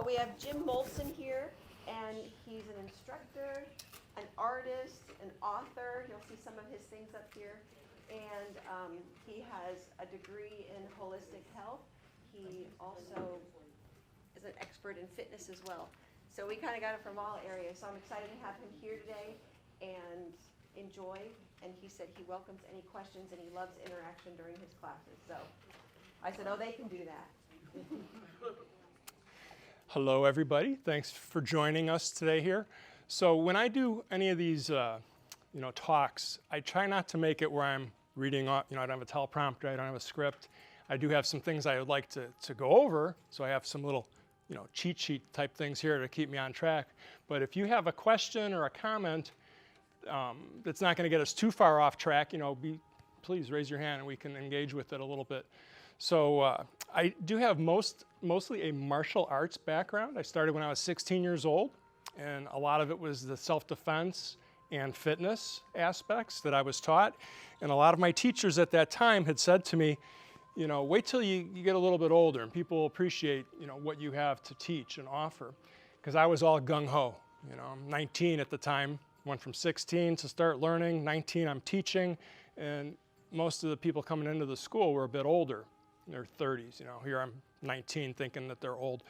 We have Jim Molson here, and he's an instructor, an artist, an author. You'll see some of his things up here. And he has a degree in holistic health. He also is an expert in fitness as well. So we kind of got it from all areas. So I'm excited to have him here today and enjoy. And he said he welcomes any questions and he loves interaction during his classes. So I said, oh, they can do that. Hello, everybody. Thanks for joining us today here. So when I do any of these, talks, I try not to make it where I'm reading off. I don't have a teleprompter. I don't have a script. I do have some things I would like to go over. So I have some little, cheat sheet type things here to keep me on track. But if you have a question or a comment that's not going to get us too far off track, please raise your hand and we can engage with it a little bit. So I do have mostly a martial arts background. I started when I was 16 years old, and a lot of it was the self-defense and fitness aspects that I was taught. And a lot of my teachers at that time had said to me, wait till you get a little bit older and people will appreciate, what you have to teach and offer. Because I was all gung-ho. I'm 19 at the time, went from 16 to start learning, 19 I'm teaching, and most of the people coming into the school were a bit older. In their 30s, here I'm 19 thinking that they're old.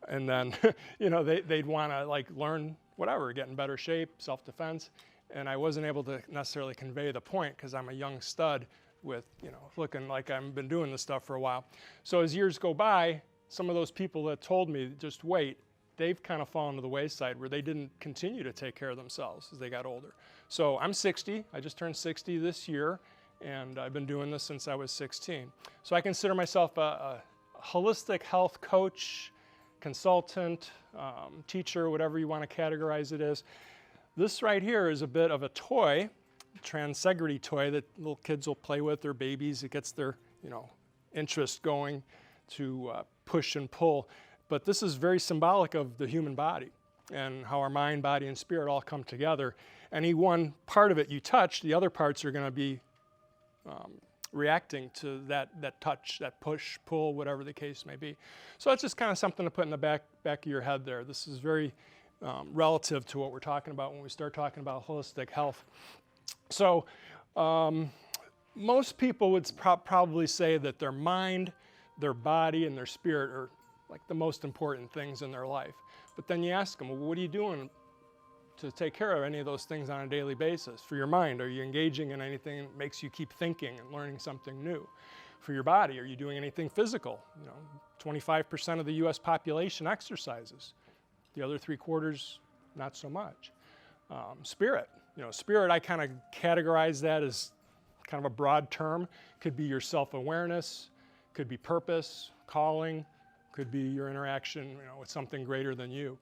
And then, they'd want to learn whatever, get in better shape, self-defense. And I wasn't able to necessarily convey the point because I'm a young stud with, looking like I've been doing this stuff for a while. So as years go by, some of those people that told me just wait, they've kind of fallen to the wayside where they didn't continue to take care of themselves as they got older. So I'm 60, I just turned 60 this year. And I've been doing this since I was 16. So I consider myself a holistic health coach, consultant, teacher, whatever you want to categorize it as. This right here is a bit of a toy, transegrity toy that little kids will play with, their babies. It gets their, interest going to push and pull. But this is very symbolic of the human body and how our mind, body, and spirit all come together. Any one part of it you touch, the other parts are going to be reacting to that touch, that push, pull, whatever the case may be. So that's just kind of something to put in the back of your head there. This is very relative to what we're talking about when we start talking about holistic health. So most people would probably say that their mind, their body, and their spirit are like the most important things in their life. But then you ask them, well, what are you doing to take care of any of those things on a daily basis? For your mind, are you engaging in anything that makes you keep thinking and learning something new? For your body, are you doing anything physical? 25% of the US population exercises. The other 3/4, not so much. Spirit, spirit, I kind of categorize that as kind of a broad term. Could be your self-awareness, could be purpose, calling, could be your interaction, with something greater than you.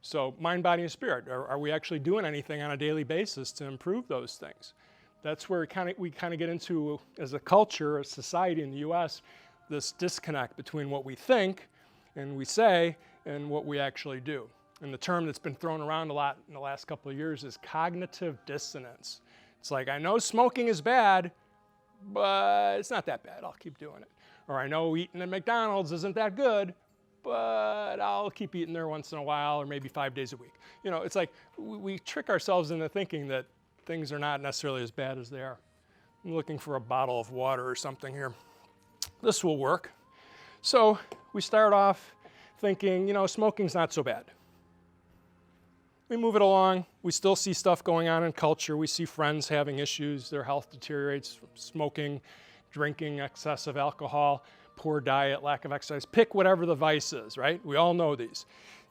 So mind, body, and spirit, are we actually doing anything on a daily basis to improve those things? That's where we kind of get into, as a culture, a society in the US, this disconnect between what we think and we say and what we actually do. And the term that's been thrown around a lot in the last couple of years is cognitive dissonance. It's like, I know smoking is bad, but it's not that bad. I'll keep doing it. Or I know eating at McDonald's isn't that good, but I'll keep eating there once in a while or maybe 5 days a week. It's like we trick ourselves into thinking that things are not necessarily as bad as they are. I'm looking for a bottle of water or something here. This will work. So we start off thinking, smoking's not so bad. We move it along. We still see stuff going on in culture. We see friends having issues. Their health deteriorates from smoking, drinking excessive alcohol, poor diet, lack of exercise, pick whatever the vice is, right? We all know these.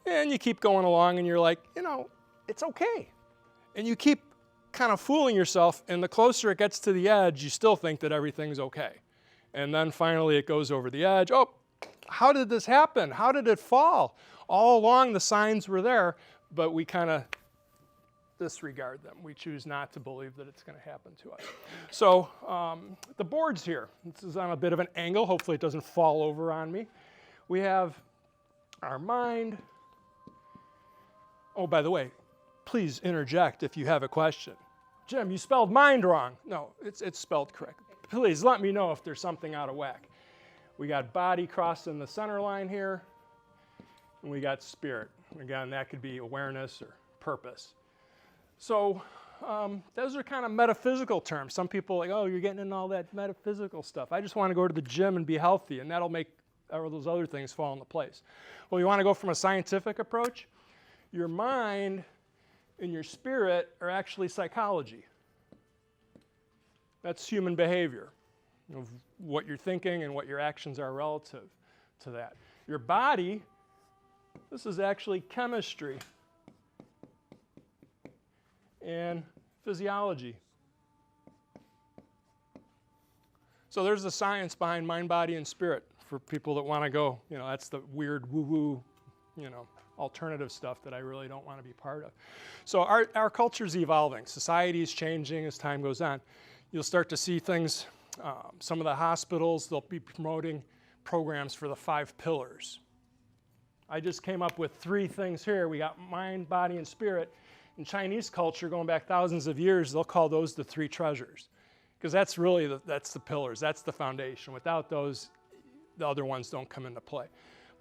And you keep going along and you're like, it's okay. And you keep kind of fooling yourself, and the closer it gets to the edge, you still think that everything's okay. And then finally it goes over the edge. Oh, how did this happen? How did it fall? All along the signs were there, but we kind of disregard them. We choose not to believe that it's going to happen to us. So the boards here, this is on a bit of an angle. Hopefully it doesn't fall over on me. We have our mind. Oh, by the way, please interject if you have a question. Jim, you spelled mind wrong. No, it's spelled correct. Please let me know if there's something out of whack. We got body crossing the center line here. and we got spirit. Again, that could be awareness or purpose. So those are kind of metaphysical terms. Some people are like, oh, you're getting into all that metaphysical stuff. I just want to go to the gym and be healthy, and that'll make all those other things fall into place. Well, you want to go from a scientific approach? Your mind and your spirit are actually psychology. That's human behavior, of what you're thinking and what your actions are relative to that. Your body, this is actually chemistry and physiology. So there's the science behind mind, body, and spirit for people that want to go, that's the weird woo-woo, alternative stuff that I really don't want to be part of. So our culture's evolving. Society's changing as time goes on. You'll start to see things, some of the hospitals, they'll be promoting programs for the 5 pillars. I just came up with 3 things here. We got mind, body, and spirit. In Chinese culture, going back thousands of years, they'll call those the 3 treasures. Because that's really, that's the pillars, that's the foundation. Without those, the other ones don't come into play.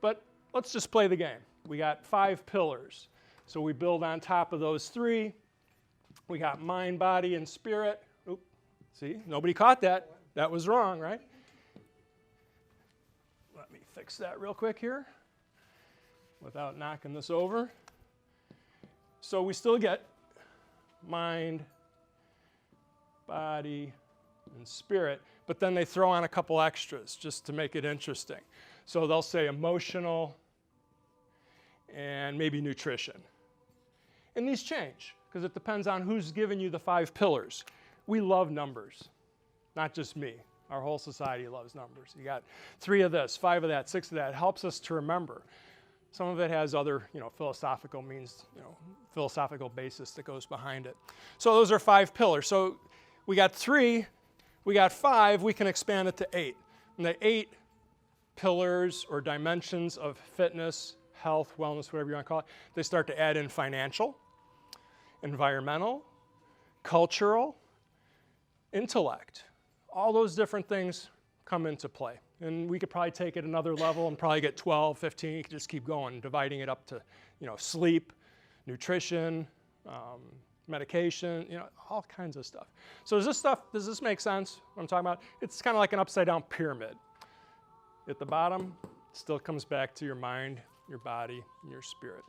But let's just play the game. We got 5 pillars. So we build on top of those 3. We got mind, body, and spirit. Oop, see, nobody caught that. That was wrong, right? Let me fix that real quick here without knocking this over. So we still get mind, body, and spirit, but then they throw on a couple extras just to make it interesting. So they'll say emotional and maybe nutrition. And these change because it depends on who's giving you the 5 pillars. We love numbers, not just me. Our whole society loves numbers. You got 3 of this, 5 of that, 6 of that. It helps us to remember. Some of it has other, philosophical means, philosophical basis that goes behind it. So those are 5 pillars. So we got 3, we got 5, we can expand it to 8. And the 8 pillars or dimensions of fitness, health, wellness, whatever you want to call it, they start to add in financial, environmental, cultural, intellect. All those different things come into play. And we could probably take it another level and probably get 12, 15. You could just keep going, dividing it up to, sleep, nutrition, medication, all kinds of stuff. So does this make sense, what I'm talking about? It's kind of like an upside-down pyramid. At the bottom, it still comes back to your mind, your body, and your spirit.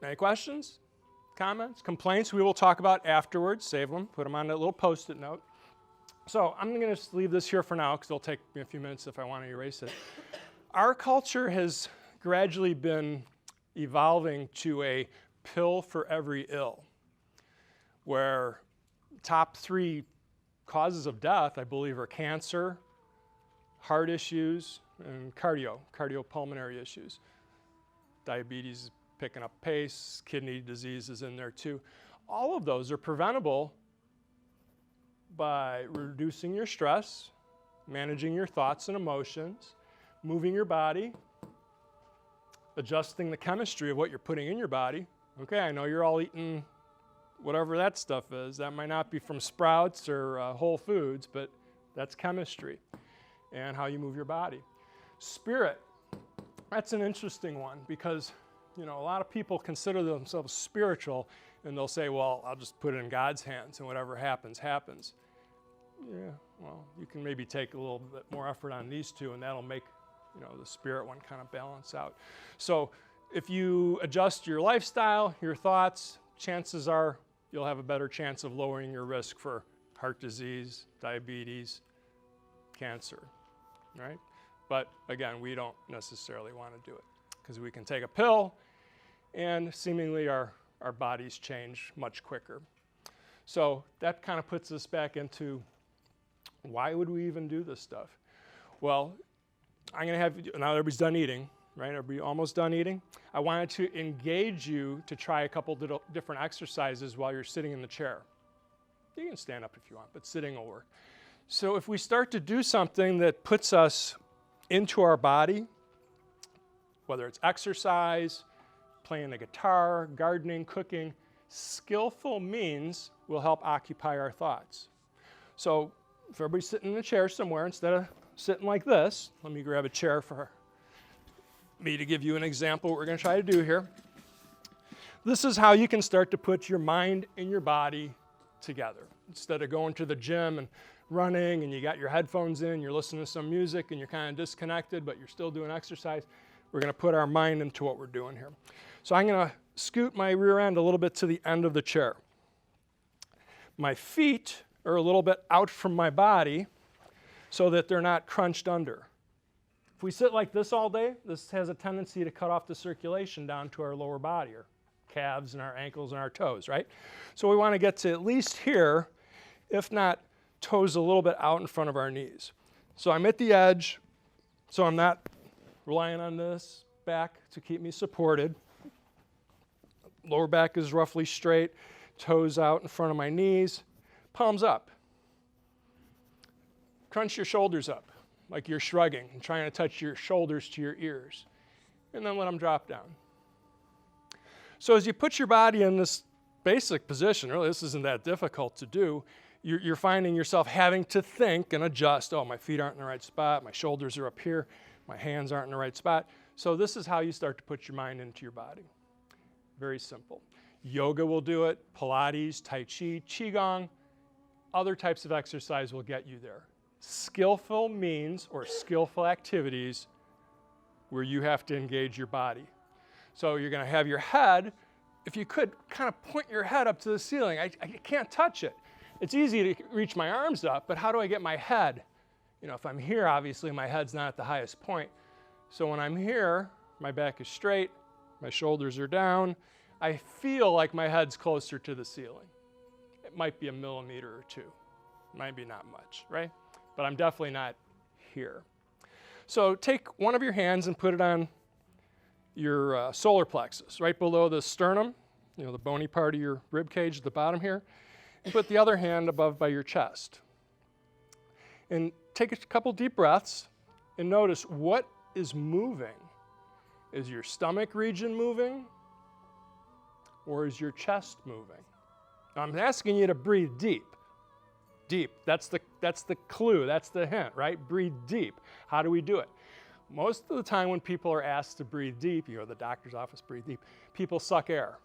Any questions, comments, complaints? We will talk about afterwards. Save them, put them on that little Post-it note. So I'm going to just leave this here for now because it'll take me a few minutes if I want to erase it. Our culture has gradually been evolving to a pill for every ill, where top 3 causes of death, I believe, are cancer, heart issues, and cardiopulmonary issues. Diabetes is picking up pace, kidney disease is in there too. All of those are preventable by reducing your stress, managing your thoughts and emotions, moving your body, adjusting the chemistry of what you're putting in your body. Okay, I know you're all eating whatever that stuff is. That might not be from Sprouts or Whole Foods, but that's chemistry and how you move your body. Spirit, that's an interesting one because, a lot of people consider themselves spiritual and they'll say, well, I'll just put it in God's hands and whatever happens, happens. Yeah, well, you can maybe take a little bit more effort on these 2 and that'll make, the spirit one kind of balance out. So if you adjust your lifestyle, your thoughts, chances are you'll have a better chance of lowering your risk for heart disease, diabetes, cancer, right? But again, we don't necessarily want to do it because we can take a pill and seemingly our bodies change much quicker. So that kind of puts us back into why would we even do this stuff? Well, I'm going to have, now everybody's done eating, right? Everybody almost done eating? I wanted to engage you to try a couple different exercises while you're sitting in the chair. You can stand up if you want, but sitting will work. So if we start to do something that puts us into our body, whether it's exercise, playing the guitar, gardening, cooking, skillful means will help occupy our thoughts. So if everybody's sitting in a chair somewhere, instead of sitting like this, let me grab a chair for me to give you an example of what we're going to try to do here. This is how you can start to put your mind and your body together. Instead of going to the gym and running and you got your headphones in, you're listening to some music and you're kind of disconnected, but you're still doing exercise, we're going to put our mind into what we're doing here. So I'm going to scoot my rear end a little bit to the end of the chair. My feet are a little bit out from my body so that they're not crunched under. If we sit like this all day, this has a tendency to cut off the circulation down to our lower body, our calves and our ankles and our toes, right? So we want to get to at least here, if not toes a little bit out in front of our knees. So I'm at the edge, so I'm not relying on this back to keep me supported. Lower back is roughly straight, toes out in front of my knees, palms up. Crunch your shoulders up like you're shrugging and trying to touch your shoulders to your ears, and then let them drop down. So as you put your body in this basic position, really this isn't that difficult to do, you're finding yourself having to think and adjust. Oh, my feet aren't in the right spot, my shoulders are up here, my hands aren't in the right spot. So this is how you start to put your mind into your body. Very simple. Yoga will do it, Pilates, Tai Chi, Qigong, other types of exercise will get you there. Skillful means or skillful activities where you have to engage your body. So you're going to have your head, if you could kind of point your head up to the ceiling. I can't touch it. It's easy to reach my arms up, but how do I get my head? You know, if I'm here, obviously my head's not at the highest point. So when I'm here, my back is straight, my shoulders are down, I feel like my head's closer to the ceiling. It might be a millimeter or two, maybe not much, right? But I'm definitely not here. So take one of your hands and put it on your solar plexus, right below the sternum, you know, the bony part of your rib cage at the bottom here, and put the other hand above by your chest. And take a couple deep breaths and notice what is moving. Is your stomach region moving? Or is your chest moving? I'm asking you to breathe deep. Deep, that's the clue, that's the hint, right? Breathe deep. How do we do it? Most of the time when people are asked to breathe deep, you go to the doctor's office, breathe deep, people suck air.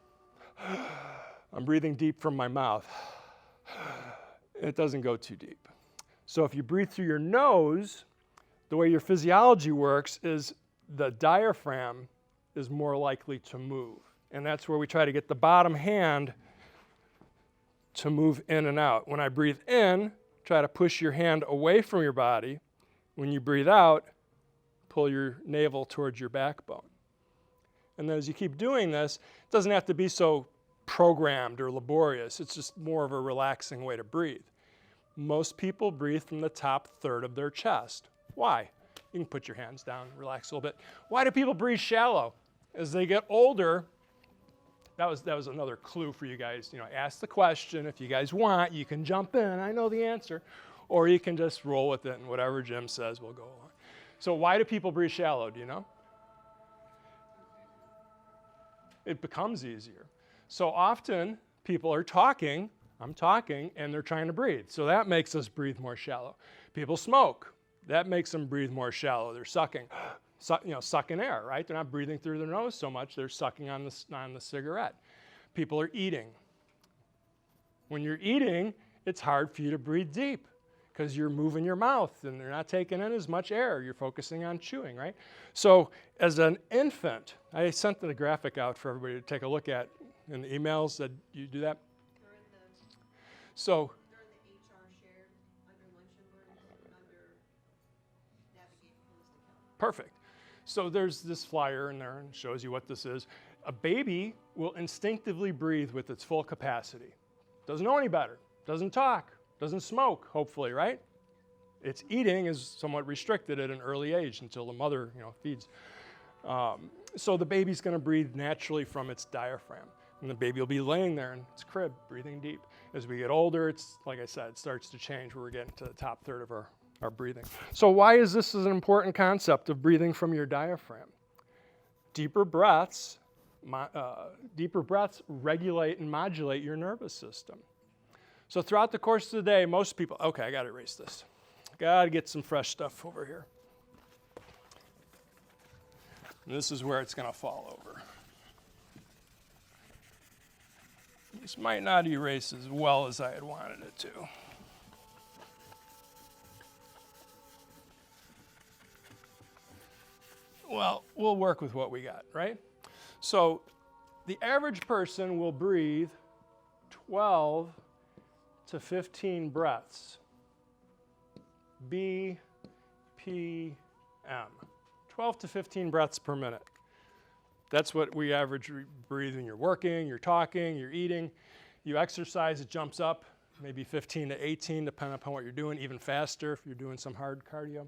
I'm breathing deep from my mouth. It doesn't go too deep. So if you breathe through your nose, the way your physiology works is the diaphragm is more likely to move. And that's where we try to get the bottom hand to move in and out. When I breathe in, try to push your hand away from your body. When you breathe out, pull your navel towards your backbone. And then as you keep doing this, it doesn't have to be so programmed or laborious. It's just more of a relaxing way to breathe. Most people breathe from the top third of their chest. Why? You can put your hands down, relax a little bit. Why do people breathe shallow? As they get older, that was another clue for you guys. You know, ask the question. If you guys want, you can jump in. I know the answer. Or you can just roll with it, and whatever Jim says, we'll go along. So why do people breathe shallow? Do you know? It becomes easier. So often, people are talking, I'm talking, and they're trying to breathe. So that makes us breathe more shallow. People smoke. That makes them breathe more shallow. They're sucking. Sucking air, right? They're not breathing through their nose so much, they're sucking on the cigarette. People are eating. When you're eating, it's hard for you to breathe deep because you're moving your mouth and they're not taking in as much air. You're focusing on chewing, right? So as an infant, I sent the graphic out for everybody to take a look at in the emails. Did you do that? So perfect. So there's this flyer in there and shows you what this is. A baby will instinctively breathe with its full capacity. Doesn't know any better, doesn't talk, doesn't smoke, hopefully, right? Its eating is somewhat restricted at an early age until the mother, feeds. So the baby's gonna breathe naturally from its diaphragm. And the baby will be laying there in its crib, breathing deep. As we get older, it's, like I said, it starts to change where we're getting to the top third of our breathing. So why is this an important concept of breathing from your diaphragm? Deeper breaths regulate and modulate your nervous system. So throughout the course of the day, most people, okay, I gotta erase this. Gotta get some fresh stuff over here. And this is where it's going to fall over. This might not erase as well as I had wanted it to. Well, we'll work with what we got, right? So the average person will breathe 12 to 15 breaths. BPM. 12 to 15 breaths per minute. That's what we average breathe when you're working, you're talking, you're eating. You exercise, it jumps up, maybe 15 to 18, depending upon what you're doing, even faster if you're doing some hard cardio.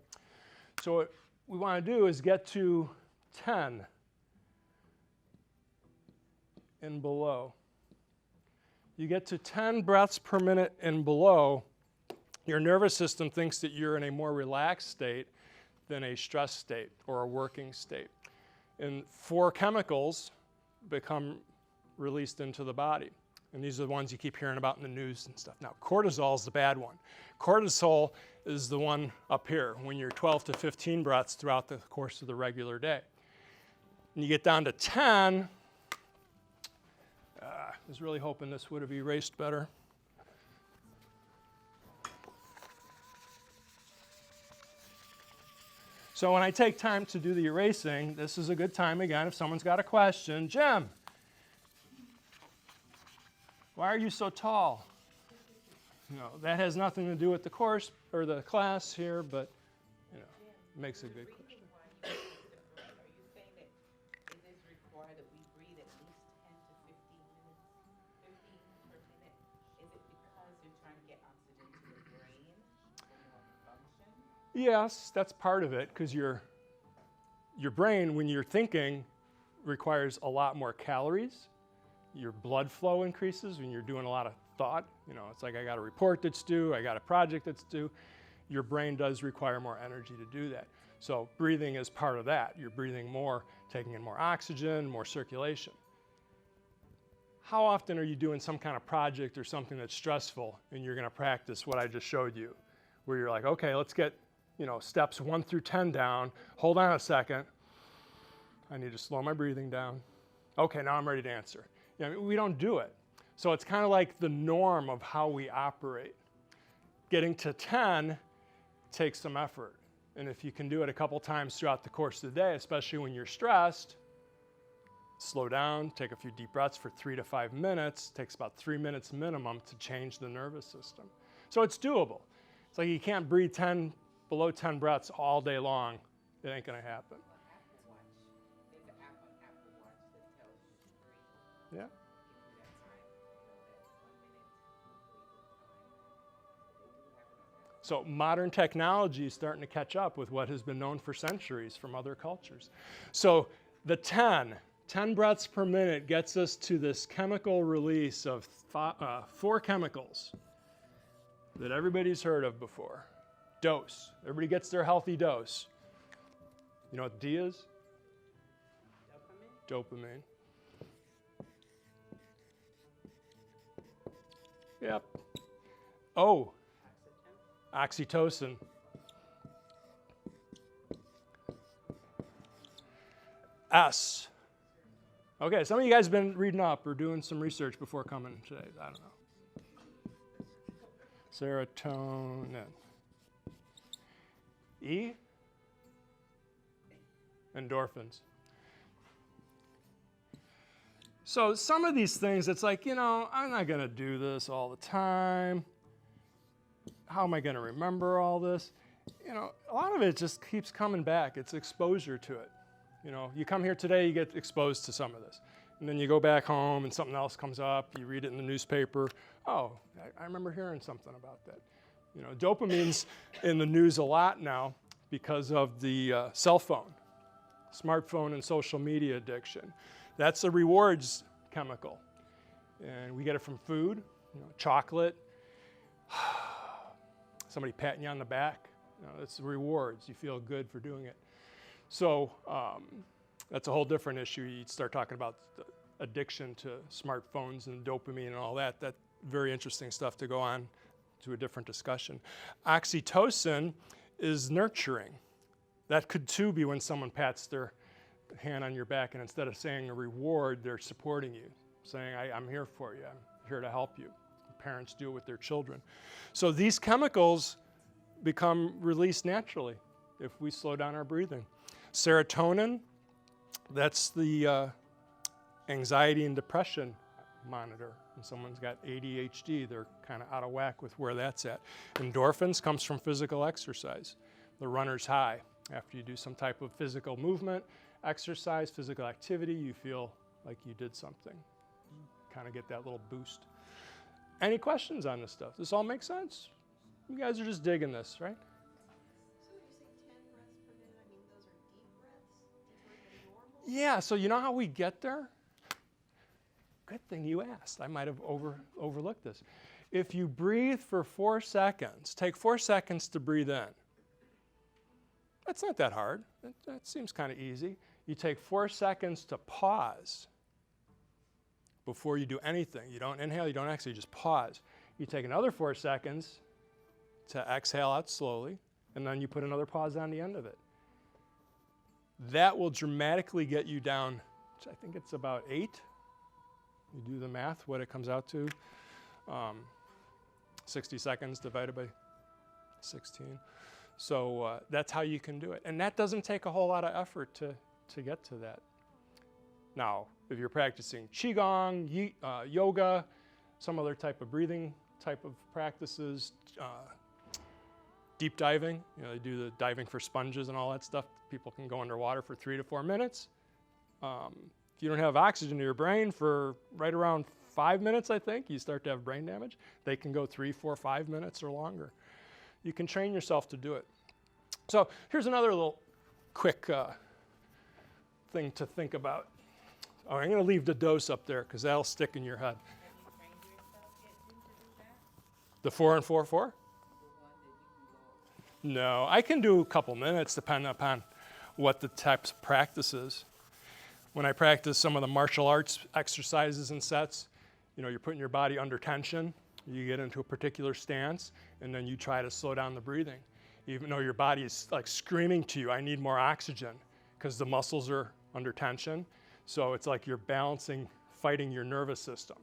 So what we want to do is get to 10 and below. You get to 10 breaths per minute and below, your nervous system thinks that you're in a more relaxed state than a stress state or a working state. And 4 chemicals become released into the body. And these are the ones you keep hearing about in the news and stuff. Now, cortisol is the bad one. Cortisol is the one up here when you're 12 to 15 breaths throughout the course of the regular day. And you get down to 10. I was really hoping this would have erased better. So when I take time to do the erasing, this is a good time again if someone's got a question. Jim, why are you so tall? No, that has nothing to do with the course or the class here, but you know, it makes a good question. Are you saying that it is required that we breathe at least 10 to 15 minutes, 15 per minute? Is it because you're trying to get oxygen to the brain for more function? Yes, that's part of it, because your brain, when you're thinking, requires a lot more calories. Your blood flow increases when you're doing a lot of thought. You know, it's like I got a report that's due, I got a project that's due. Your brain does require more energy to do that. So breathing is part of that. You're breathing more, taking in more oxygen, more circulation. How often are you doing some kind of project or something that's stressful and you're going to practice what I just showed you, where you're like, okay, let's get, you know, steps 1 through 10 down. Hold on a second. I need to slow my breathing down. Okay, now I'm ready to answer. You know, we don't do it. So it's kind of like the norm of how we operate. Getting to 10 takes some effort. And if you can do it a couple times throughout the course of the day, especially when you're stressed, slow down, take a few deep breaths for 3 to 5 minutes. It takes about 3 minutes minimum to change the nervous system. So it's doable. It's like you can't breathe below 10 breaths all day long. It ain't going to happen. Apple Watch. There's an app on Apple Watch that tells you to breathe. Yeah. Give you that time, that 1 minute breathing time. So they do have it on there. So modern technology is starting to catch up with what has been known for centuries from other cultures. So the 10 breaths per minute gets us to this chemical release of 4 chemicals that everybody's heard of before. Dose. Everybody gets their healthy dose. You know what D is? Dopamine. Yep. O. Oxytocin. S. Okay, some of you guys have been reading up or doing some research before coming today. I don't know. Serotonin. E. Endorphins. So some of these things, it's like, you know, I'm not going to do this all the time. How am I going to remember all this? You know, a lot of it just keeps coming back. It's exposure to it. You know, you come here today, you get exposed to some of this. And then you go back home and something else comes up. You read it in the newspaper. Oh, I remember hearing something about that. You know, dopamine's in the news a lot now because of the cell phone, smartphone and social media addiction. That's a rewards chemical. And we get it from food, you know, chocolate, somebody patting you on the back. You know, it's rewards. You feel good for doing it. So that's a whole different issue. You start talking about the addiction to smartphones and dopamine and all that. That's very interesting stuff to go on to a different discussion. Oxytocin is nurturing. That could too be when someone pats their hand on your back, and instead of saying a reward, they're supporting you, saying, I'm here for you, I'm here to help you. Parents do it with their children. So these chemicals become released naturally if we slow down our breathing. Serotonin, that's the anxiety and depression monitor. When someone's got ADHD, they're kind of out of whack with where that's at. Endorphins comes from physical exercise. The runner's high. After you do some type of physical movement, exercise, physical activity, you feel like you did something. Kind of get that little boost. Any questions on this stuff? This all makes sense? You guys are just digging this, right? So when you say 10 breaths per minute, I mean those are deep breaths, deeper than normal? Yeah, so you know how we get there? Good thing you asked. I might have overlooked this. If you breathe for 4 seconds, take 4 seconds to breathe in. That's not that hard. That seems kind of easy. You take 4 seconds to pause before you do anything. You don't inhale, you don't exhale, you just pause. You take another 4 seconds to exhale out slowly, and then you put another pause on the end of it. That will dramatically get you down, I think it's about 8. You do the math, what it comes out to. 60 seconds divided by 16. So that's how you can do it. And that doesn't take a whole lot of effort to get to that. Now, if you're practicing Qigong, yoga, some other type of breathing type of practices, deep diving, they do the diving for sponges and all that stuff. People can go underwater for 3 to 4 minutes. If you don't have oxygen to your brain for right around 5 minutes, I think, you start to have brain damage. They can go 3, 4, 5 minutes or longer. You can train yourself to do it. So here's another little quick thing to think about. Oh, I'm going to leave the dose up there because that'll stick in your head. Have you trained yourself yet to do that? The 4 and 4, 4? The one that you can go. No, I can do a couple minutes depending upon what the types of practices. When I practice some of the martial arts exercises and sets, you're putting your body under tension. You get into a particular stance, and then you try to slow down the breathing. Even though your body is like screaming to you, I need more oxygen, because the muscles are under tension. So it's like you're balancing, fighting your nervous system.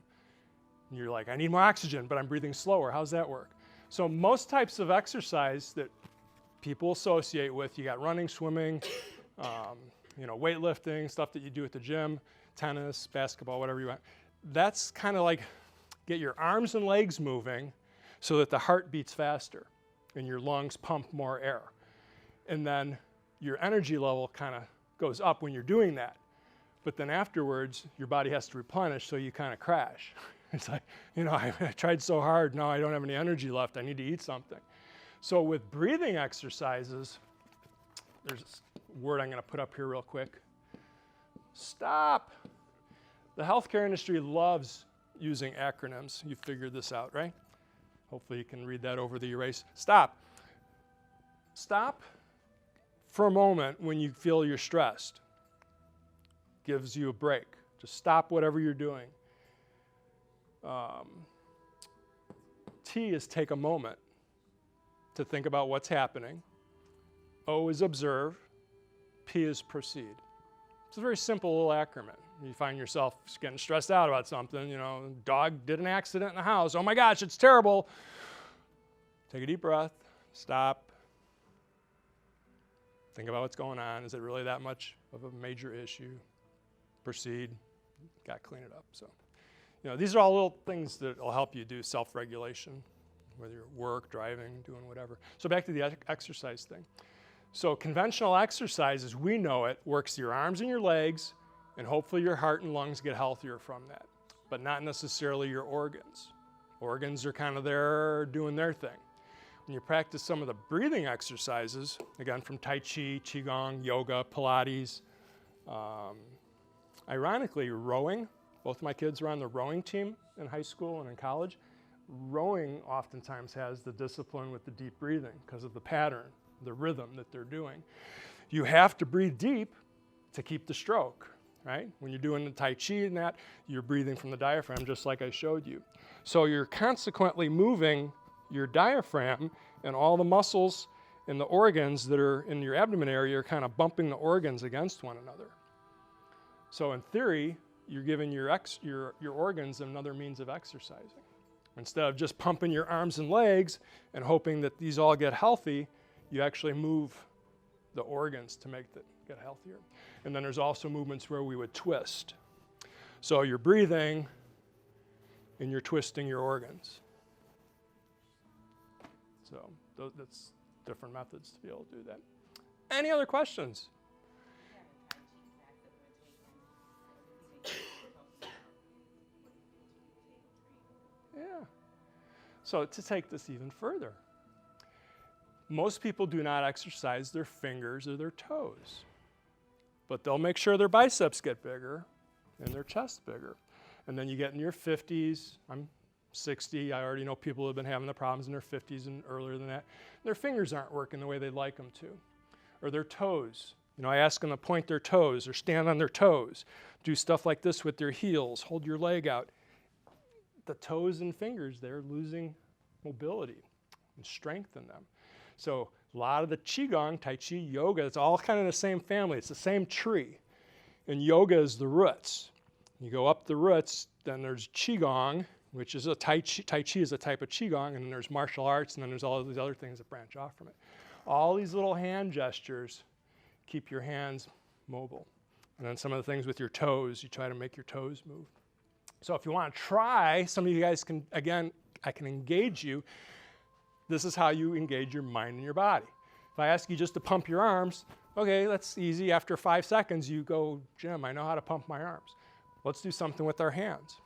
And you're like, I need more oxygen, but I'm breathing slower. How's that work? So most types of exercise that people associate with, you got running, swimming, weightlifting, stuff that you do at the gym, tennis, basketball, whatever you want. That's kind of like get your arms and legs moving so that the heart beats faster and your lungs pump more air. And then your energy level kind of goes up when you're doing that. But then afterwards, your body has to replenish, so you kind of crash. It's like, I tried so hard, now I don't have any energy left, I need to eat something. So with breathing exercises, there's a word I'm going to put up here real quick. Stop. The healthcare industry loves using acronyms. You figured this out, right? Hopefully you can read that over the erase. Stop. Stop for a moment when you feel you're stressed. Gives you a break. Just stop whatever you're doing. T is take a moment to think about what's happening. O is observe. P is proceed. It's a very simple little acronym. You find yourself getting stressed out about something, dog did an accident in the house. Oh my gosh, it's terrible. Take a deep breath, stop. Think about what's going on. Is it really that much of a major issue? Proceed, got to clean it up. So, these are all little things that will help you do self-regulation, whether you're at work, driving, doing whatever. So back to the exercise thing. So conventional exercise, as we know it, works your arms and your legs, and hopefully your heart and lungs get healthier from that, but not necessarily your organs. Organs are kind of there doing their thing. When you practice some of the breathing exercises, again from Tai Chi, Qigong, yoga, Pilates, ironically, rowing. Both my kids were on the rowing team in high school and in college. Rowing oftentimes has the discipline with the deep breathing because of the pattern, the rhythm that they're doing. You have to breathe deep to keep the stroke, right? When you're doing the Tai Chi and that, you're breathing from the diaphragm just like I showed you. So you're consequently moving your diaphragm, and all the muscles and the organs that are in your abdomen area are kind of bumping the organs against one another. So in theory, you're giving your organs another means of exercising. Instead of just pumping your arms and legs and hoping that these all get healthy, you actually move the organs to get healthier. And then there's also movements where we would twist. So you're breathing and you're twisting your organs. So that's different methods to be able to do that. Any other questions? Yeah. So to take this even further, most people do not exercise their fingers or their toes, but they'll make sure their biceps get bigger and their chest bigger. And then you get in your 50s, I'm 60, I already know people who have been having the problems in their 50s and earlier than that. Their fingers aren't working the way they'd like them to. Or their toes. You know, I ask them to point their toes or stand on their toes. Do stuff like this with their heels. Hold your leg out. The toes and fingers, they're losing mobility and strength in them. So a lot of the Qigong, Tai Chi, yoga, it's all kind of the same family. It's the same tree. And yoga is the roots. You go up the roots, then there's Qigong, which is a Tai Chi. Tai Chi is a type of Qigong, and then there's martial arts, and then there's all of these other things that branch off from it. All these little hand gestures keep your hands mobile. And then some of the things with your toes, you try to make your toes move. So if you want to try, some of you guys can, again, I can engage you. This is how you engage your mind and your body. If I ask you just to pump your arms, okay, that's easy. After 5 seconds, you go, Jim, I know how to pump my arms. Let's do something with our hands.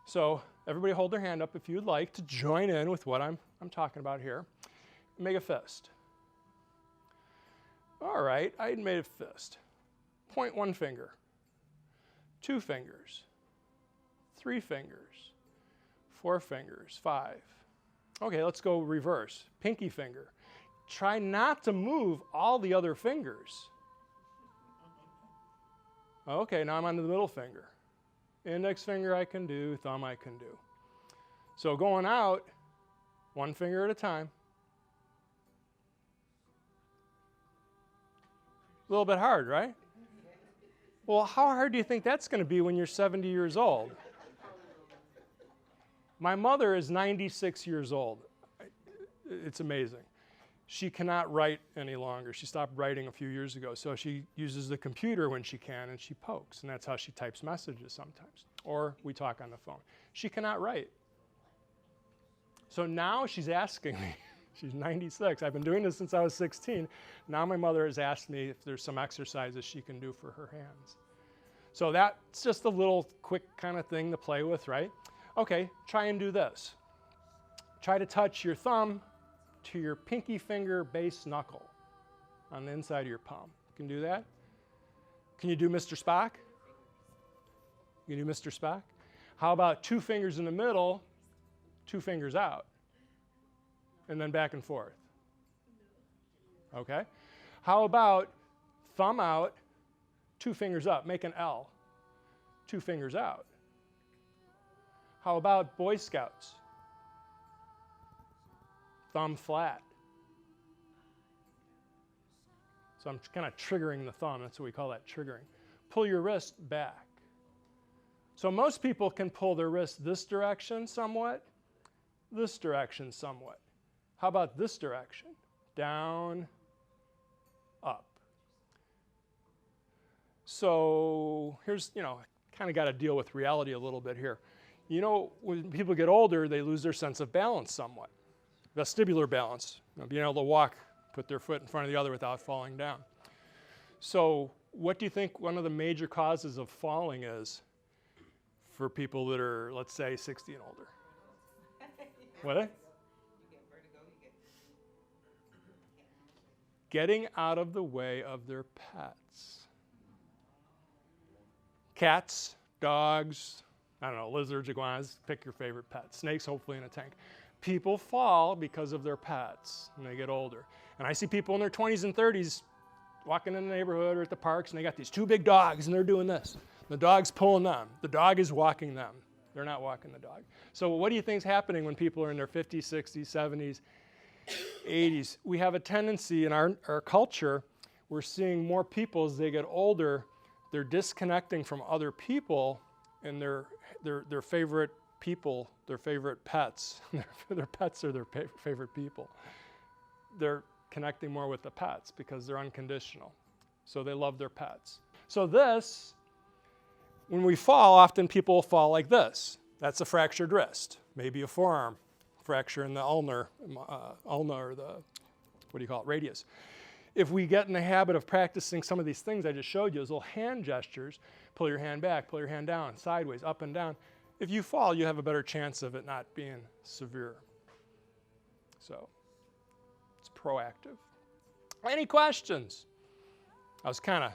So everybody hold their hand up if you'd like to join in with what I'm talking about here. Make a fist. All right, I made a fist. Point one finger, 2 fingers, 3 fingers, 4 fingers, 5. Okay, let's go reverse. Pinky finger. Try not to move all the other fingers. Okay, now I'm on the middle finger. Index finger I can do, thumb I can do. So going out, 1 finger at a time. A little bit hard, right? Well, how hard do you think that's going to be when you're 70 years old? My mother is 96 years old. It's amazing. She cannot write any longer. She stopped writing a few years ago, so she uses the computer when she can, and she pokes, and that's how she types messages sometimes. Or we talk on the phone. She cannot write. So now she's asking me, she's 96. I've been doing this since I was 16. Now my mother has asked me if there's some exercises she can do for her hands. So that's just a little quick kind of thing to play with, right? Okay, try and do this. Try to touch your thumb to your pinky finger base knuckle on the inside of your palm. You can do that? Can you do Mr. Spock? You can do Mr. Spock? How about 2 fingers in the middle, 2 fingers out, and then back and forth? Okay. How about thumb out, 2 fingers up, make an L, 2 fingers out? How about Boy Scouts? Thumb flat. So I'm kind of triggering the thumb. That's what we call that, triggering. Pull your wrist back. So most people can pull their wrist this direction somewhat, this direction somewhat. How about this direction? Down, up. So here's, kind of got to deal with reality a little bit here. When people get older, they lose their sense of balance somewhat. Vestibular balance, being able to walk, put their foot in front of the other without falling down. So what do you think one of the major causes of falling is for people that are, let's say, 60 and older? What? You get vertigo, Getting out of the way of their pets. Cats, dogs, I don't know, lizards, iguanas, pick your favorite pet. Snakes, hopefully in a tank. People fall because of their pets when they get older. And I see people in their 20s and 30s walking in the neighborhood or at the parks, and they got these 2 big dogs, and they're doing this. The dog's pulling them. The dog is walking them. They're not walking the dog. So what do you think is happening when people are in their 50s, 60s, 70s, 80s? We have a tendency in our culture, we're seeing more people as they get older, they're disconnecting from other people and their favorite people, their favorite pets. Their pets are their favorite people. They're connecting more with the pets because they're unconditional. So they love their pets. So this, when we fall, often people fall like this. That's a fractured wrist, maybe a forearm fracture in the ulnar or the, what do you call it, radius. If we get in the habit of practicing some of these things I just showed you, those little hand gestures, pull your hand back, pull your hand down, sideways, up and down. If you fall, you have a better chance of it not being severe. So it's proactive. Any questions? I was kind of,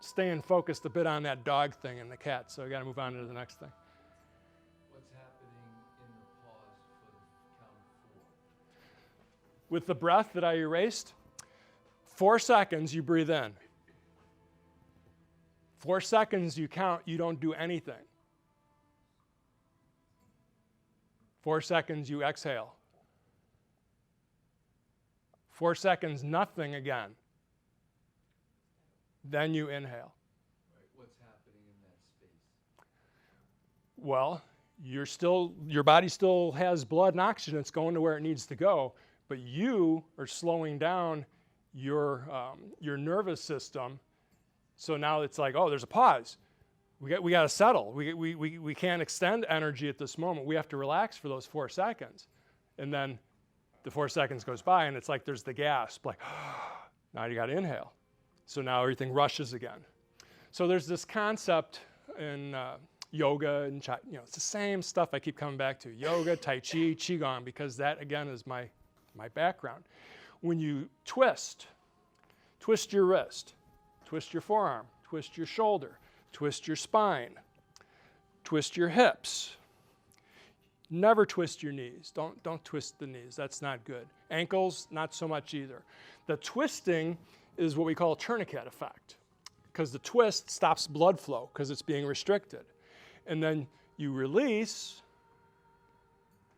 staying focused a bit on that dog thing and the cat, so I got to move on to the next thing. What's happening in the pause for the count of 4? With the breath that I erased, 4 seconds you breathe in. 4 seconds you count, you don't do anything. 4 seconds you exhale. 4 seconds, nothing again. Then you inhale. Right. What's happening in that space? Well, your body still has blood and oxygen. It's going to where it needs to go, but you are slowing down your nervous system. So now it's like, oh, there's a pause. We got to settle. We can't extend energy at this moment. We have to relax for those 4 seconds. And then the 4 seconds goes by and it's like there's the gasp, like, now you got to inhale. So now everything rushes again. So there's this concept in yoga and it's the same stuff I keep coming back to. Yoga, Tai Chi, Qigong, because that again is my background. When you twist your wrist, twist your forearm, twist your shoulder, twist your spine, twist your hips. Never twist your knees. Don't twist the knees. That's not good. Ankles, not so much either. The twisting is what we call a tourniquet effect, because the twist stops blood flow because it's being restricted. And then you release,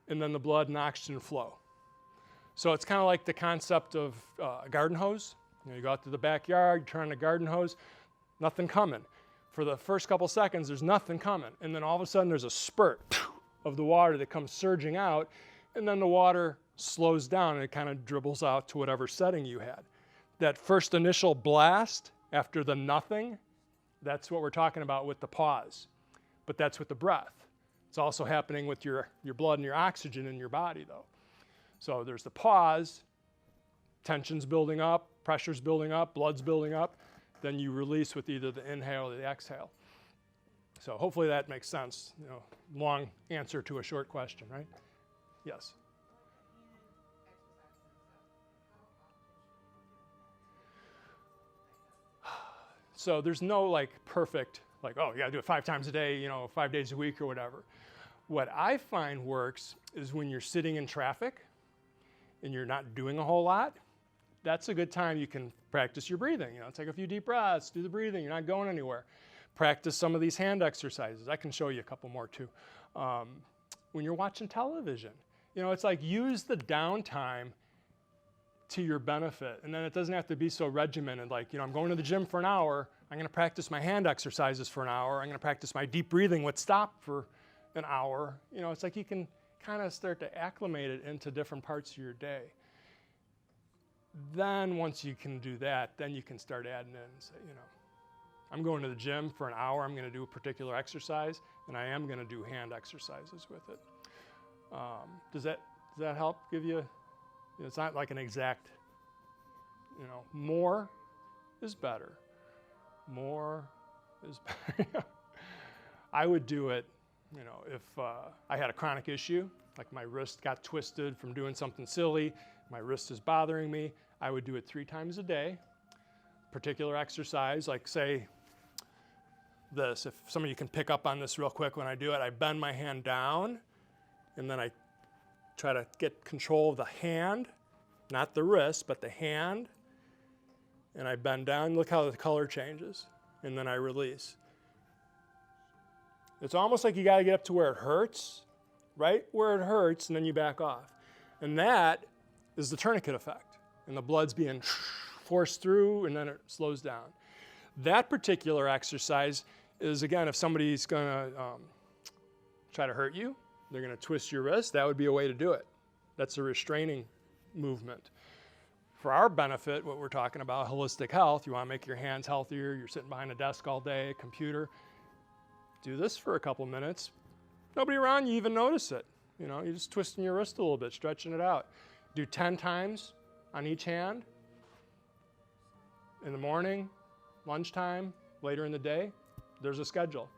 and then the blood and oxygen flow. So it's kind of like the concept of a garden hose. You go out to the backyard, you turn on the garden hose, nothing coming. For the first couple seconds, there's nothing coming. And then all of a sudden, there's a spurt of the water that comes surging out, and then the water slows down and it kind of dribbles out to whatever setting you had. That first initial blast after the nothing, that's what we're talking about with the pause. But that's with the breath. It's also happening with your blood and your oxygen in your body, though. So there's the pause, tension's building up, pressure's building up, blood's building up. Then you release with either the inhale or the exhale. So hopefully that makes sense. Long answer to a short question, right? Yes. So there's no perfect, oh, you gotta do it 5 times a day, 5 days a week or whatever. What I find works is when you're sitting in traffic and you're not doing a whole lot, that's a good time you can practice your breathing. Take a few deep breaths, do the breathing, you're not going anywhere. Practice some of these hand exercises. I can show you a couple more too. When you're watching television, it's like use the downtime to your benefit. And then it doesn't have to be so regimented, I'm going to the gym for an hour, I'm gonna practice my hand exercises for an hour, I'm gonna practice my deep breathing with stop for an hour. It's like you can kind of start to acclimate it into different parts of your day. Then once you can do that, then you can start adding in and say, I'm going to the gym for an hour, I'm gonna do a particular exercise, and I am gonna do hand exercises with it. Does that help give you? It's not like an exact, more is better. More is better. I would do it, if I had a chronic issue, like my wrist got twisted from doing something silly, my wrist is bothering me, I would do it 3 times a day. Particular exercise, like say this, if some of you can pick up on this real quick when I do it, I bend my hand down, and then I try to get control of the hand, not the wrist, but the hand. And I bend down, look how the color changes. And then I release. It's almost like you got to get up to where it hurts, right where it hurts, and then you back off. And that is the tourniquet effect. And the blood's being forced through, and then it slows down. That particular exercise is, again, if somebody's going to try to hurt you, they're going to twist your wrist, that would be a way to do it. That's a restraining movement. For our benefit, what we're talking about, holistic health, you want to make your hands healthier, you're sitting behind a desk all day, a computer, do this for a couple minutes. Nobody around you even notice it. You know, you're just twisting your wrist a little bit, stretching it out. Do 10 times on each hand in the morning, lunchtime, later in the day. There's a schedule.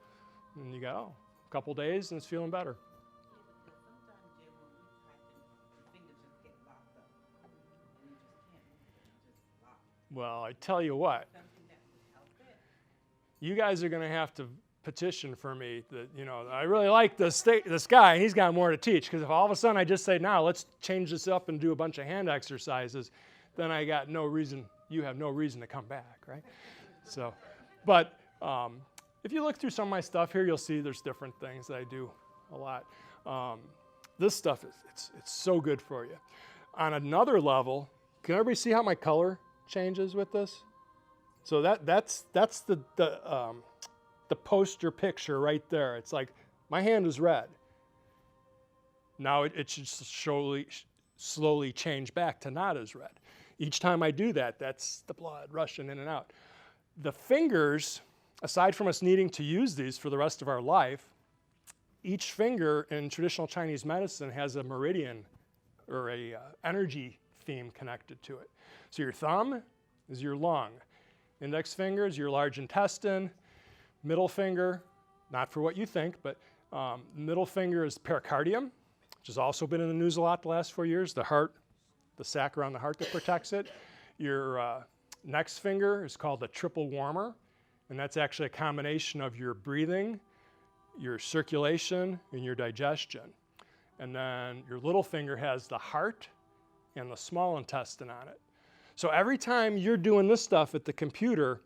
And you go, oh, a couple days and it's feeling better. Sometimes, Jim, when we type, the fingers just get locked up. And you just can't move it. It's just locked. Well, I tell you what, Something that would help it. you guys are going to have to petition for me that, you know, I really like this guy, and he's got more to teach, because if all of a sudden I just say, now let's change this up and do a bunch of hand exercises, then I got no reason, you have no reason to come back, right? So, but if you look through some of my stuff here, you'll see there's different things that I do a lot. This stuff, it's so good for you. On another level, can everybody see how my color changes with this? So that's the poster picture right there. It's like my hand is red. Now it should slowly change back to not as red. Each time I do that, that's the blood rushing in and out. The fingers, aside from us needing to use these for the rest of our life, each finger in traditional Chinese medicine has a meridian or a energy theme connected to it. So your thumb is your lung. Index finger is your large intestine. Middle finger, not for what you think, but middle finger is pericardium, which has also been in the news a lot the last 4 years, the heart, the sac around the heart that protects it. Your next finger is called the triple warmer, and that's actually a combination of your breathing, your circulation, and your digestion. And then your little finger has the heart and the small intestine on it. So every time you're doing this stuff at the computer,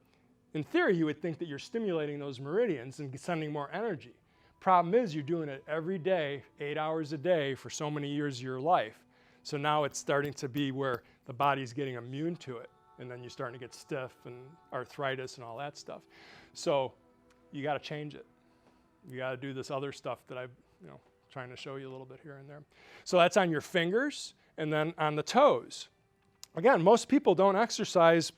in theory, you would think that you're stimulating those meridians and sending more energy. Problem is, you're doing it every day, 8 hours a day for so many years of your life. So now it's starting to be where the body's getting immune to it, and then you're starting to get stiff and arthritis and all that stuff. So you got to change it. You got to do this other stuff that I'm trying to show you a little bit here and there. So that's on your fingers, and then on the toes. Again, most people don't exercise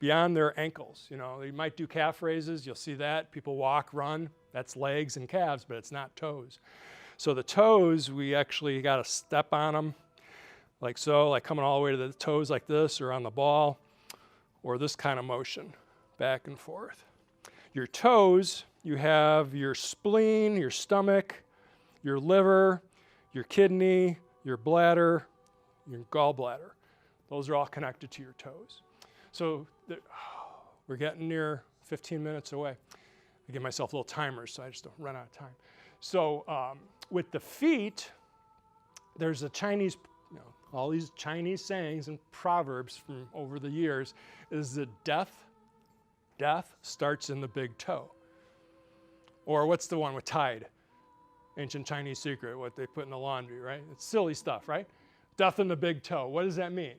beyond their ankles. You know, they might do calf raises. You'll see that. People walk, run. That's legs and calves, but it's not toes. So the toes, we actually got to step on them like so, like coming all the way to the toes like this, or on the ball, or this kind of motion, back and forth. Your toes, you have your spleen, your stomach, your liver, your kidney, your bladder, your gallbladder. Those are all connected to your toes. So we're getting near 15 minutes away. I give myself little timers so I just don't run out of time. So with the feet, there's a Chinese, all these Chinese sayings and proverbs from over the years is that death starts in the big toe. Or what's the one with Tide? Ancient Chinese secret, what they put in the laundry, right? It's silly stuff, right? Death in the big toe. What does that mean?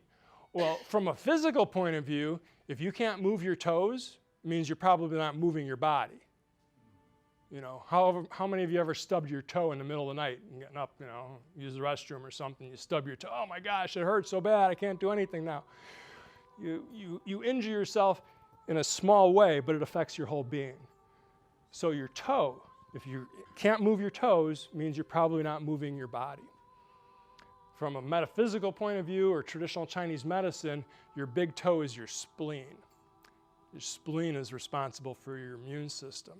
Well, from a physical point of view, if you can't move your toes, it means you're probably not moving your body. You know, how many of you ever stubbed your toe in the middle of the night and getting up, use the restroom or something, you stub your toe, oh my gosh, it hurts so bad, I can't do anything now. You injure yourself in a small way, but it affects your whole being. So your toe, if you can't move your toes, means you're probably not moving your body. From a metaphysical point of view or traditional Chinese medicine, your big toe is your spleen. Your spleen is responsible for your immune system,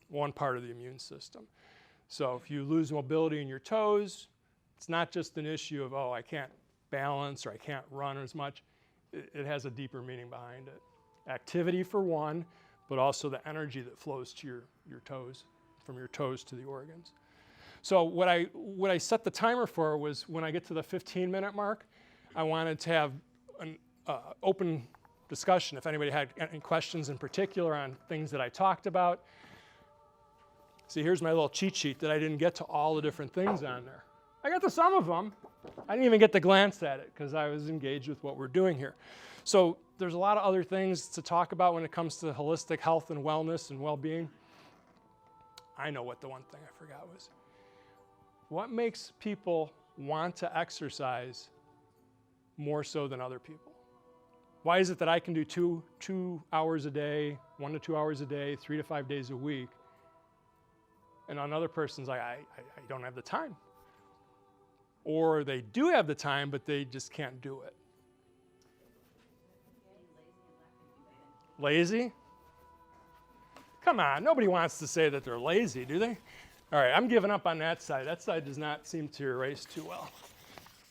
one part of the immune system. So if you lose mobility in your toes, it's not just an issue of, oh, I can't balance or I can't run as much. It has a deeper meaning behind it. Activity for one, but also the energy that flows to your toes, from your toes to the organs. So what I set the timer for was when I get to the 15-minute mark, I wanted to have an open discussion if anybody had any questions in particular on things that I talked about. See, here's my little cheat sheet that I didn't get to all the different things on there. I got to some of them. I didn't even get to glance at it because I was engaged with what we're doing here. So there's a lot of other things to talk about when it comes to holistic health and wellness and well-being. I know what the one thing I forgot was. What makes people want to exercise more so than other people? Why is it that I can do two hours a day, 1 to 2 hours a day, 3 to 5 days a week, and another person's like, I don't have the time? Or they do have the time, but they just can't do it. Lazy? Come on, nobody wants to say that they're lazy, do they? All right, I'm giving up on that side. That side does not seem to erase too well.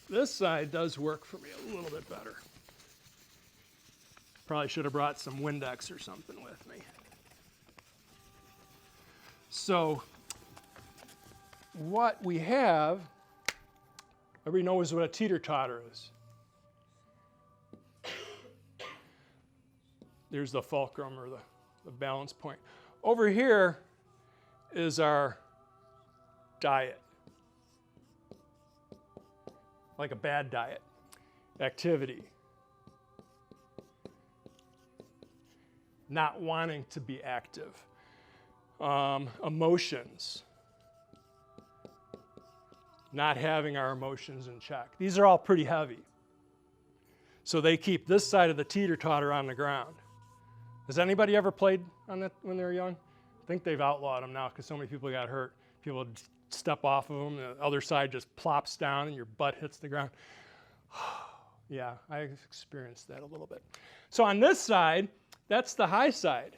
This side does work for me a little bit better. Probably should have brought some Windex or something with me. So, what we have, everybody knows what a teeter-totter is. There's the fulcrum or the balance point. Over here is our diet. Like a bad diet. Activity. Not wanting to be active. Emotions. Not having our emotions in check. These are all pretty heavy. So they keep this side of the teeter-totter on the ground. Has anybody ever played on that when they were young? I think they've outlawed them now because so many people got hurt. People would step off of them, the other side just plops down and your butt hits the ground. Yeah, I experienced that a little bit. So on this side, that's the high side.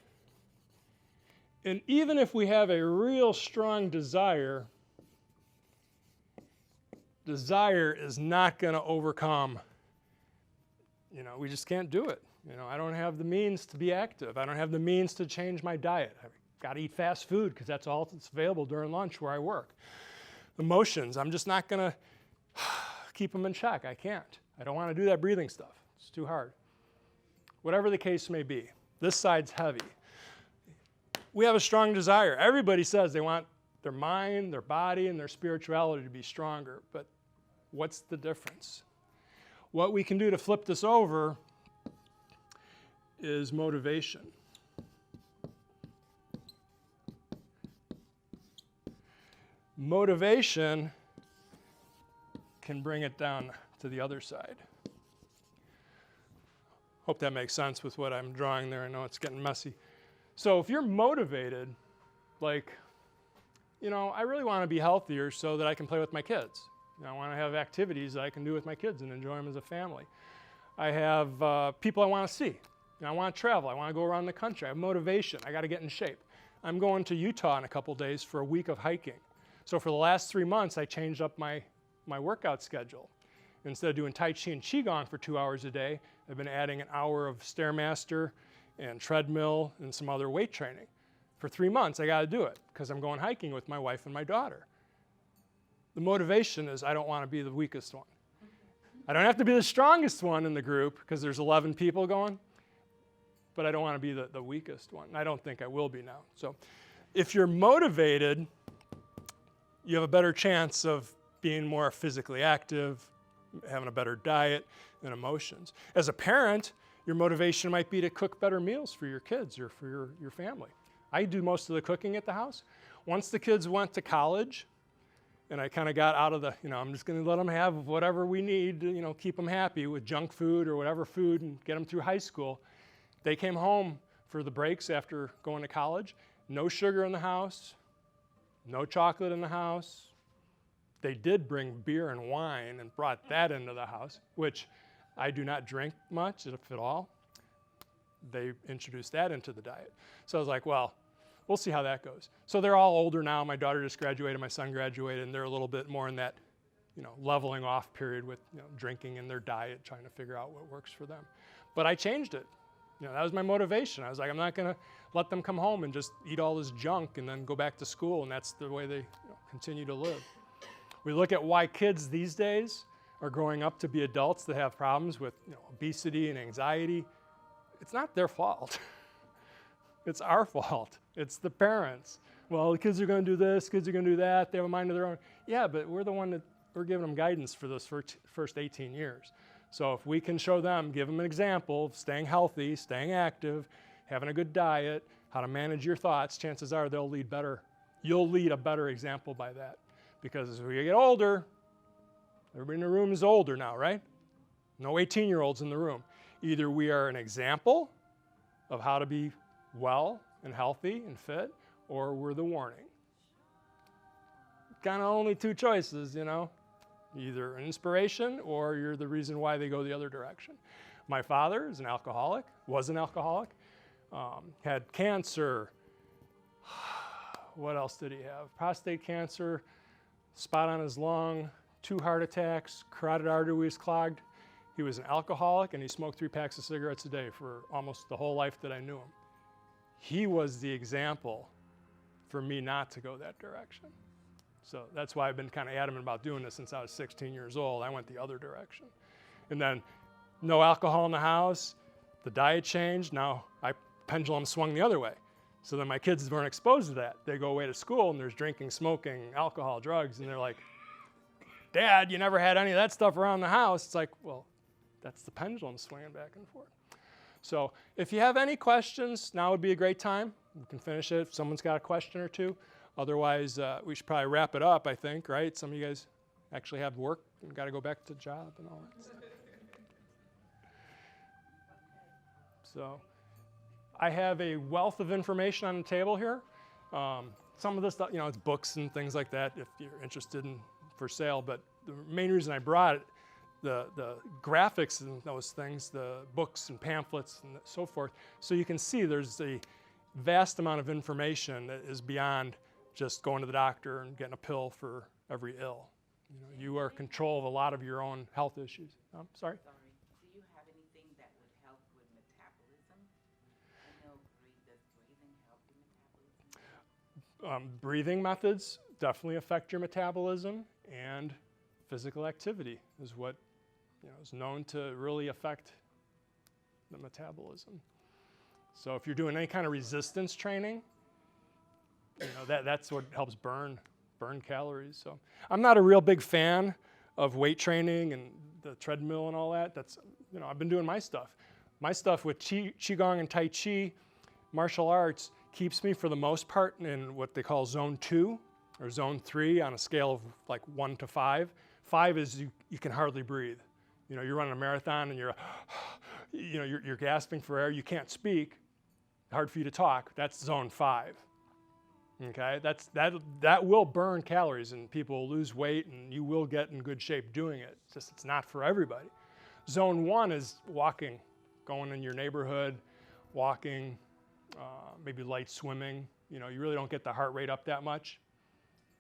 And even if we have a real strong desire is not going to overcome, we just can't do it. I don't have the means to be active. I don't have the means to change my diet. I've got to eat fast food because that's all that's available during lunch where I work. Emotions, I'm just not going to keep them in check. I can't. I don't want to do that breathing stuff. It's too hard. Whatever the case may be, this side's heavy. We have a strong desire. Everybody says they want their mind, their body, and their spirituality to be stronger. But what's the difference? What we can do to flip this over is motivation. Motivation can bring it down to the other side. Hope that makes sense with what I'm drawing there. I know it's getting messy. So if you're motivated, like, I really want to be healthier so that I can play with my kids. I want to have activities that I can do with my kids and enjoy them as a family. I have people I want to see. I want to travel. I want to go around the country. I have motivation. I got to get in shape. I'm going to Utah in a couple days for a week of hiking. So for the last 3 months, I changed up my workout schedule. Instead of doing Tai Chi and Qigong for 2 hours a day, I've been adding an hour of Stairmaster and treadmill and some other weight training. For 3 months, I got to do it because I'm going hiking with my wife and my daughter. The motivation is I don't want to be the weakest one. I don't have to be the strongest one in the group because there's 11 people going, but I don't want to be the weakest one. I don't think I will be now. So if you're motivated, you have a better chance of being more physically active, having a better diet and emotions. As a parent, your motivation might be to cook better meals for your kids or for your family. I do most of the cooking at the house. Once the kids went to college, and I kind of got out of the, I'm just going to let them have whatever we need to, keep them happy with junk food or whatever food and get them through high school. They came home for the breaks after going to college. No sugar in the house, no chocolate in the house. They did bring beer and wine and brought that into the house, which I do not drink much, if at all. They introduced that into the diet. So I was like, well, we'll see how that goes. So they're all older now. My daughter just graduated, my son graduated, and they're a little bit more in that, leveling off period with, drinking and their diet, trying to figure out what works for them. But I changed it. That was my motivation. I was like, I'm not going to let them come home and just eat all this junk and then go back to school, and that's the way they continue to live. We look at why kids these days are growing up to be adults that have problems with obesity and anxiety. It's not their fault. It's our fault. It's the parents. Well, the kids are going to do this, kids are going to do that. They have a mind of their own. Yeah, but we're the one that we're giving them guidance for those first 18 years. So if we can show them, give them an example of staying healthy, staying active, having a good diet, how to manage your thoughts, chances are they'll lead better. You'll lead a better example by that. Because as we get older, everybody in the room is older now, right? No 18-year-olds in the room. Either we are an example of how to be well and healthy and fit, or we're the warning. Kind of only two choices, you know. Either an inspiration or you're the reason why they go the other direction. My father is an alcoholic, was an alcoholic, had cancer. What else did he have? Prostate cancer, spot on his lung, 2 heart attacks, carotid artery was clogged. He was an alcoholic and he smoked 3 packs of cigarettes a day for almost the whole life that I knew him. He was the example for me not to go that direction. So that's why I've been kind of adamant about doing this since I was 16 years old. I went the other direction. And then no alcohol in the house, the diet changed, now I pendulum swung the other way. So then my kids weren't exposed to that. They go away to school and there's drinking, smoking, alcohol, drugs, and they're like, Dad, you never had any of that stuff around the house. It's like, well, that's the pendulum swinging back and forth. So if you have any questions, now would be a great time. We can finish it if someone's got a question or two. Otherwise, we should probably wrap it up, I think, right? Some of you guys actually have work and got to go back to job and all that stuff. So I have a wealth of information on the table here. Some of this stuff, you know, it's books and things like that if you're interested in for sale. But the main reason I brought it, the graphics and those things, the books and pamphlets and so forth, so you can see there's a vast amount of information that is beyond just going to the doctor and getting a pill for every ill. You know, you are in control of a lot of your own health issues. Sorry? Sorry. Do you have anything that would help with metabolism? I know does breathing help with metabolism? Breathing methods definitely affect your metabolism, and physical activity is what is known to really affect the metabolism. So if you're doing any kind of resistance training, that's what helps burn calories. So I'm not a real big fan of weight training and the treadmill and all that. That's, I've been doing my stuff. My stuff with Qigong and Tai Chi, martial arts, keeps me for the most part in what they call zone 2 or zone 3 on a scale of like 1 to 5. 5 is you can hardly breathe. You're running a marathon and you're gasping for air. You can't speak. Hard for you to talk. That's zone 5. Okay, that will burn calories and people will lose weight and you will get in good shape doing it. It's not for everybody. Zone 1 is walking, going in your neighborhood, walking, maybe light swimming. You really don't get the heart rate up that much.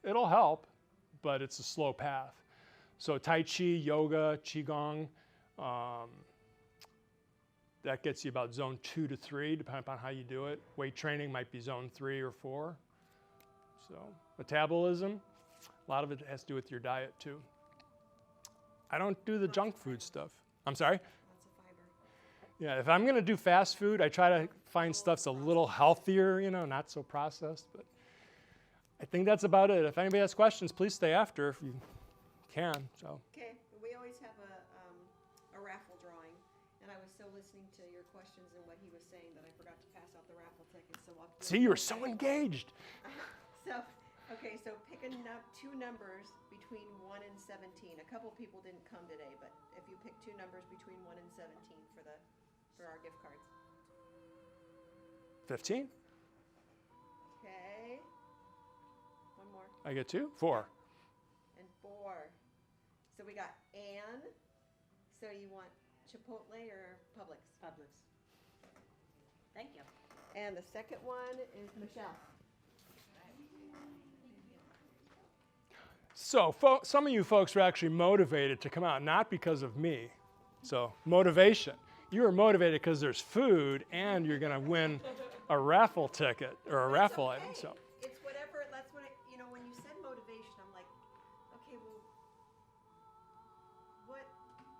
It'll help, but it's a slow path. So Tai Chi, yoga, Qigong, that gets you about zone 2 to 3, depending upon how you do it. Weight training might be zone 3 or 4. So metabolism, a lot of it has to do with your diet too. I don't do the junk food stuff. I'm sorry? Lots of fiber. Yeah, if I'm going to do fast food, I try to find stuff that's a little healthier, not so processed. But I think that's about it. If anybody has questions, please stay after if you can. So. Okay, we always have a raffle drawing, and I was so listening to your questions and what he was saying that I forgot to pass out the raffle tickets. So I'll See, you were so engaged. So pick two numbers between 1 and 17. A couple people didn't come today, but if you pick two numbers between 1 and 17 for our gift cards. 15. Okay. One more. I get 2. 4. And 4. So we got Anne. So you want Chipotle or Publix? Publix. Thank you. And the second one is Michelle. So some of you folks were actually motivated to come out, not because of me. So motivation. You were motivated because there's food and you're going to win a raffle ticket or a raffle item. So It's whatever, that's what when you said motivation, I'm like, okay, well, what,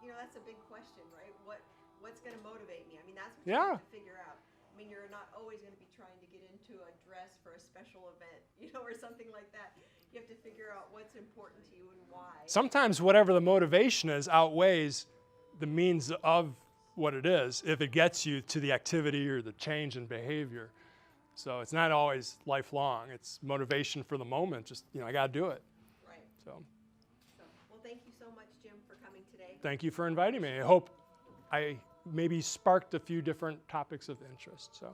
that's a big question, right? What's going to motivate me? I mean, that's what you have to figure out. I mean, you're not always going to be trying to get into a dress for a special event, or something like that. You have to figure out what's important to you and why. sometimes whatever the motivation is outweighs the means of what it is if it gets you to the activity or the change in behavior. So it's not always lifelong. It's motivation for the moment. Just, I got to do it. Right. So Well, thank you so much, Jim, for coming today. thank you for inviting me. I hope I maybe sparked a few different topics of interest. So.